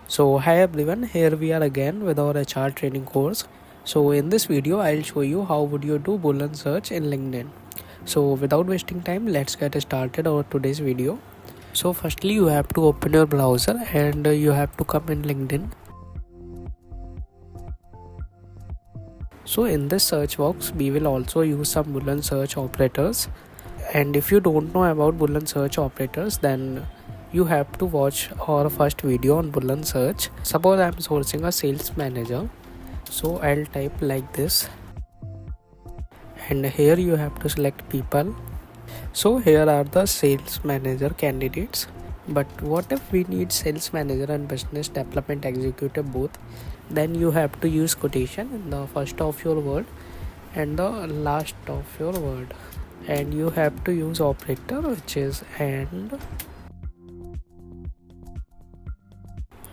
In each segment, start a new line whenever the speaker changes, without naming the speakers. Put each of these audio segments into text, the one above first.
So hi everyone, here we are again with our HR training course. So in this video I'll show you how would you do Boolean search in LinkedIn. So without wasting time, let's get started on today's video. So firstly you have to open your browser and you have to come in LinkedIn. So in this search box we will also use some Boolean search operators, and if you don't know about Boolean search operators then you have to watch our first video on Boolean search. Suppose I am sourcing a sales manager, so I'll type like this, and here you have to select people. So here are the sales manager candidates, but what if we need sales manager and business development executive both? Then you have to use quotation in the first of your word and the last of your word, and you have to use operator which is and.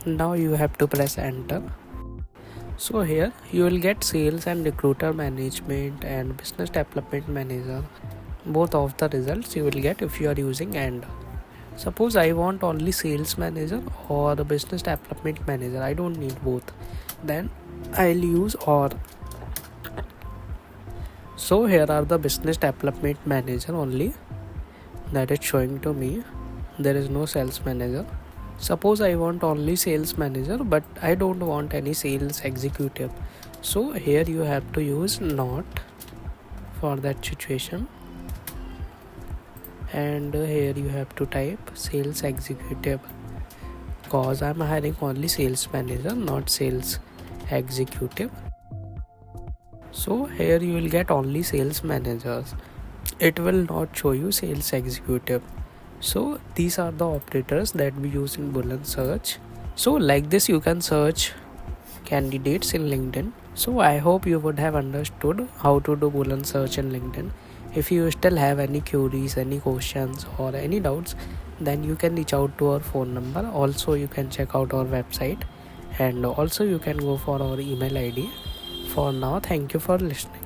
Now you have to press enter. So here you will get sales and recruiter management and business development manager. Both of the results you will get if you are using and. Suppose I want only sales manager or the business development manager, I don't need both, then I'll use or. So here are the business development manager only that is showing to me. There is no sales manager. Suppose I want only sales manager but I don't want any sales executive, so here you have to use not for that situation, and here you have to type sales executive cause I'm hiring only sales manager, not sales executive. So here you will get only sales managers, it will not show you sales executive. So these are the operators that we use in Boolean search. So like this you can search candidates in LinkedIn. So I hope you would have understood how to do Boolean search in LinkedIn. If you still have any queries, any questions or any doubts, then you can reach out to our phone number. Also you can check out our website, and also you can go for our email ID. For now, thank you for listening.